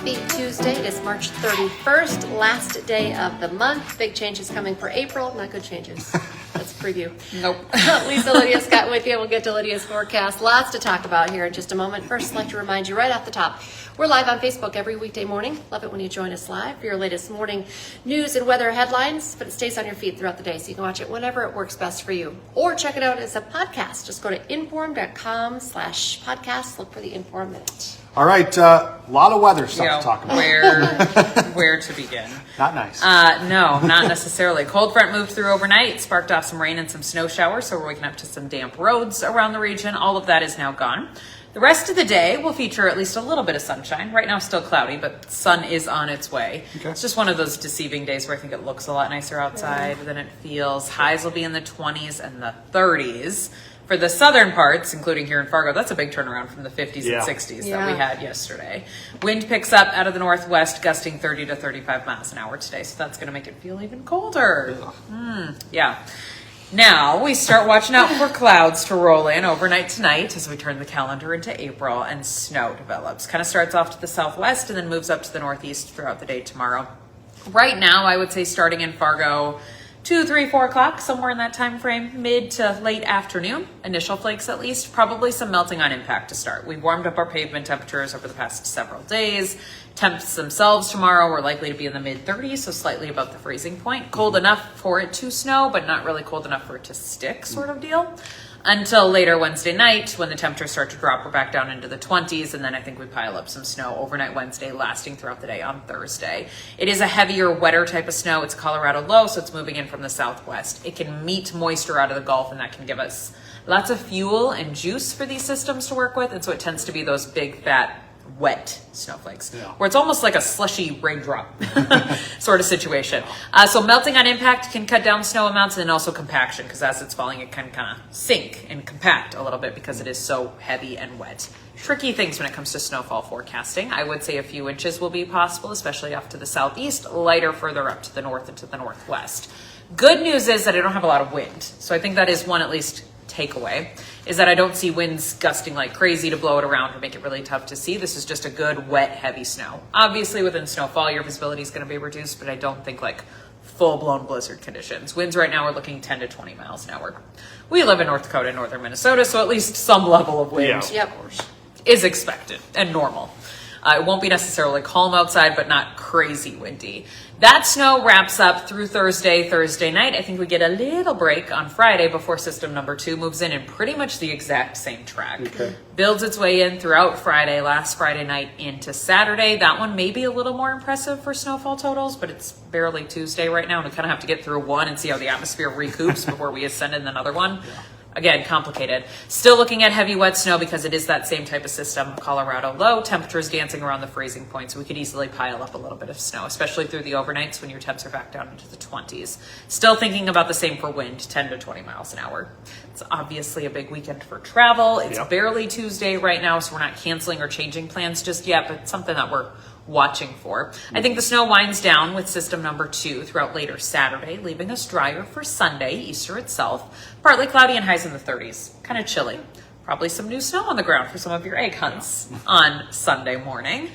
Happy Tuesday. It is March 31st, last day of the month. Big changes coming for April. Not good changes. That's a preview. Nope. Lisa, Lydia, Scott with you. We'll get to Lydia's forecast. Lots to talk about here in just a moment. First, I'd like to remind you right off the top, we're live on Facebook every weekday morning. Love it when you join us live for your latest morning news and weather headlines, but it stays on your feed throughout the day, so you can watch it whenever it works best for you. Or check it out as a podcast. Just go to inform.com/podcast. Look for the Inform Minute. All right, a lot of weather stuff to talk about. Where to begin? Not nice. No, not necessarily. Cold front moved through overnight, sparked off some rain and some snow showers, so we're waking up to some damp roads around the region. All of that is now gone. The rest of the day will feature at least a little bit of sunshine. Right now, still cloudy, but sun is on its way. Okay. It's just one of those deceiving days where I think it looks a lot nicer outside than it feels. Highs will be in the 20s and the 30s. For the southern parts, including here in Fargo, that's a big turnaround from the 50s and 60s that we had yesterday. Wind picks up out of the northwest, gusting 30 to 35 miles an hour today, so that's going to make it feel even colder. Now we start watching out for clouds to roll in overnight tonight as we turn the calendar into April and snow develops. Kind of starts off to the southwest and then moves up to the northeast throughout the day tomorrow. Right now, I would say starting in Fargo, 2, 3, 4 o'clock, somewhere in that time frame, mid to late afternoon. Initial flakes at least, probably some melting on impact to start. We've warmed up our pavement temperatures over the past several days. Temps themselves tomorrow are likely to be in the mid-30s, so slightly above the freezing point. Cold enough for it to snow, but not really cold enough for it to stick, sort of deal. Until later Wednesday night, when the temperatures start to drop, we're back down into the 20s, and then I think we pile up some snow overnight Wednesday, lasting throughout the day on Thursday. It is a heavier, wetter type of snow. It's Colorado low, so it's moving in from the southwest. It can meet moisture out of the Gulf, and that can give us lots of fuel and juice for these systems to work with, and so it tends to be those big, fat, wet snowflakes, where it's almost like a slushy raindrop sort of situation. So melting on impact can cut down snow amounts, and then also compaction, because as it's falling, it can kind of sink and compact a little bit because it is so heavy and wet. Tricky things when it comes to snowfall forecasting. I would say a few inches will be possible, especially off to the southeast, lighter further up to the north and to the northwest. Good news is that I don't have a lot of wind, so I think that is one at least takeaway, is that I don't see winds gusting like crazy to blow it around or make it really tough to see. This is just a good, wet, heavy snow. Obviously, within snowfall, your visibility is going to be reduced, but I don't think like full-blown blizzard conditions. Winds right now are looking 10 to 20 miles an hour. We live in North Dakota and northern Minnesota, so at least some level of wind is expected and normal. It won't be necessarily calm outside, but not crazy windy. That snow wraps up through Thursday night. I think we get a little break on Friday before system number 2 moves in pretty much the exact same track. Builds its way in throughout Friday, last Friday night into Saturday. That one may be a little more impressive for snowfall totals, but it's barely Tuesday right now, and we kind of have to get through one and see how the atmosphere recoups before we ascend in another one. Again, complicated. Still looking at heavy wet snow because it is that same type of system. Colorado low, temperatures dancing around the freezing point, so we could easily pile up a little bit of snow, especially through the overnights when your temps are back down into the 20s. Still thinking about the same for wind, 10 to 20 miles an hour. It's obviously a big weekend for travel. It's barely Tuesday right now, so we're not canceling or changing plans just yet, but it's something that we're watching for. I think the snow winds down with system number 2 throughout later Saturday, leaving us drier for Sunday, Easter itself. Partly cloudy and highs in the 30s. Kind of chilly. Probably some new snow on the ground for some of your egg hunts on Sunday morning.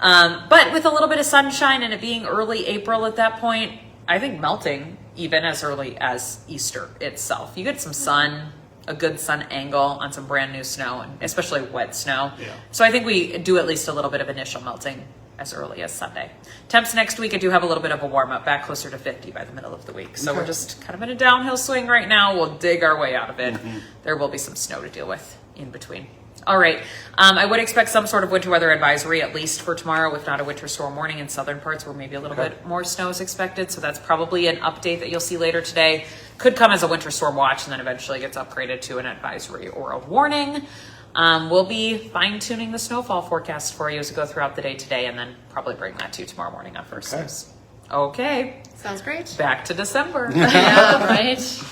But with a little bit of sunshine and it being early April at that point, I think melting even as early as Easter itself. You get some sun, a good sun angle on some brand new snow, and especially wet snow. So I think we do at least a little bit of initial melting as early as Sunday. Temps next week, I do have a little bit of a warm up, back closer to 50 by the middle of the week. So we're just kind of in a downhill swing right now. We'll dig our way out of it. There will be some snow to deal with in between. All right. I would expect some sort of winter weather advisory, at least for tomorrow, if not a winter storm warning in southern parts where maybe a little bit more snow is expected. So that's probably an update that you'll see later today. Could come as a winter storm watch and then eventually gets upgraded to an advisory or a warning. We'll be fine-tuning the snowfall forecast for you as we go throughout the day today, and then probably bring that to you tomorrow morning on First News. Okay. Sounds great. Back to December. Yeah, right.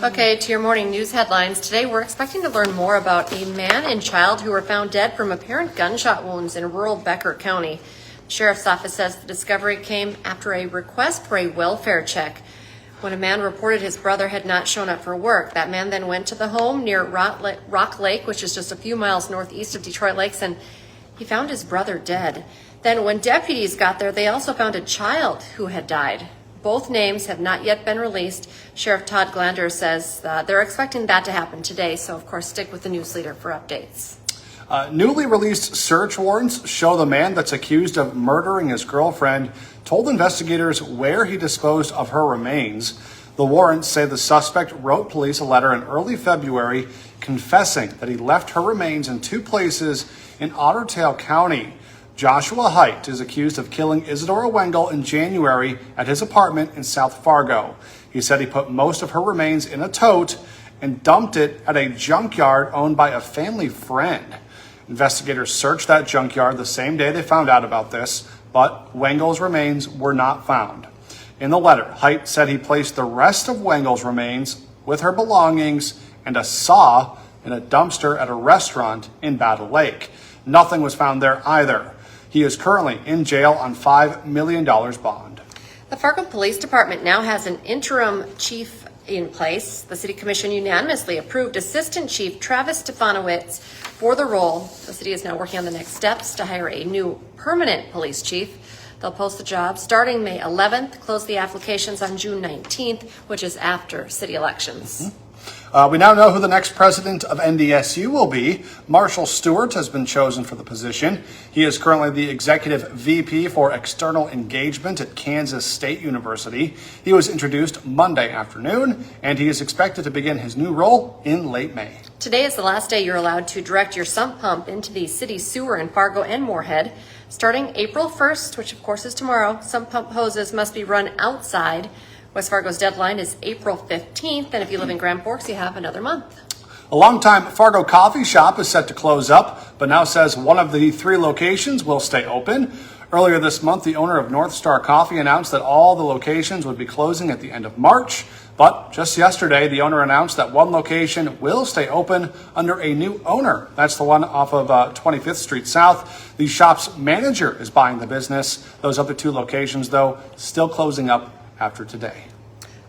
Okay, to your morning news headlines. Today, we're expecting to learn more about a man and child who were found dead from apparent gunshot wounds in rural Becker County. The sheriff's office says the discovery came after a request for a welfare check. When a man reported his brother had not shown up for work, that man then went to the home near Rock Lake, which is just a few miles northeast of Detroit Lakes, and he found his brother dead. Then when deputies got there, they also found a child who had died. Both names have not yet been released. Sheriff Todd Glander says they're expecting that to happen today. So, of course, stick with the news leader for updates. Newly released search warrants show the man that's accused of murdering his girlfriend told investigators where he disposed of her remains. The warrants say the suspect wrote police a letter in early February confessing that he left her remains in two places in Otter Tail County. Joshua Haidt is accused of killing Isadora Wengel in January at his apartment in South Fargo. He said he put most of her remains in a tote and dumped it at a junkyard owned by a family friend. Investigators searched that junkyard the same day they found out about this, but Wengel's remains were not found. In the letter, Haidt said he placed the rest of Wengel's remains with her belongings and a saw in a dumpster at a restaurant in Battle Lake. Nothing was found there either. He is currently in jail on $5 million bond. The Fargo Police Department now has an interim chief in place. The City Commission unanimously approved Assistant Chief Travis Stefanowicz for the role. The city is now working on the next steps to hire a new permanent police chief. They'll post the job starting May 11th, close the applications on June 19th, which is after city elections. We now know who the next president of NDSU will be. Marshall Stewart has been chosen for the position. He is currently the executive VP for external engagement at Kansas State University. He was introduced Monday afternoon, and he is expected to begin his new role in late May. Today is the last day you're allowed to direct your sump pump into the city sewer in Fargo and Moorhead. Starting April 1st, which of course is tomorrow, sump pump hoses must be run outside. West Fargo's deadline is April 15th, and if you live in Grand Forks, you have another month. A longtime Fargo coffee shop is set to close up, but now says one of the three locations will stay open. Earlier this month, the owner of North Star Coffee announced that all the locations would be closing at the end of March. But just yesterday, the owner announced that one location will stay open under a new owner. That's the one off of 25th Street South. The shop's manager is buying the business. Those other two locations, though, still closing up after today.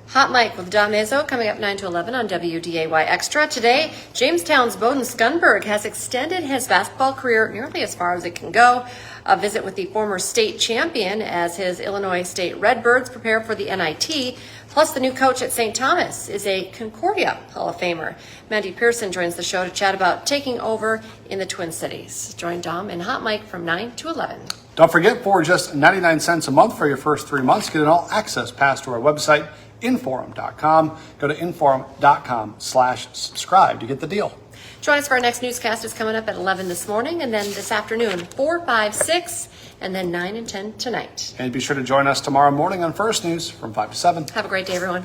Hot Mike with Don Mezzo coming up 9 to 11 on WDAY Extra. Today, Jamestown's Bowden Skunberg has extended his basketball career nearly as far as it can go. A visit with the former state champion as his Illinois State Redbirds prepare for the NIT. Plus, the new coach at St. Thomas is a Concordia Hall of Famer. Mandy Pearson joins the show to chat about taking over in the Twin Cities. Join Dom and Hot Mike from 9 to 11. Don't forget, for just 99 cents a month for your first 3 months, get an all-access pass to our website, Inforum.com. Go to Inforum.com/subscribe to get the deal. Join us for our next newscast. Is coming up at 11 this morning, and then this afternoon, 4, 5, 6, and then 9 and 10 tonight. And be sure to join us tomorrow morning on First News from 5 to 7. Have a great day, everyone.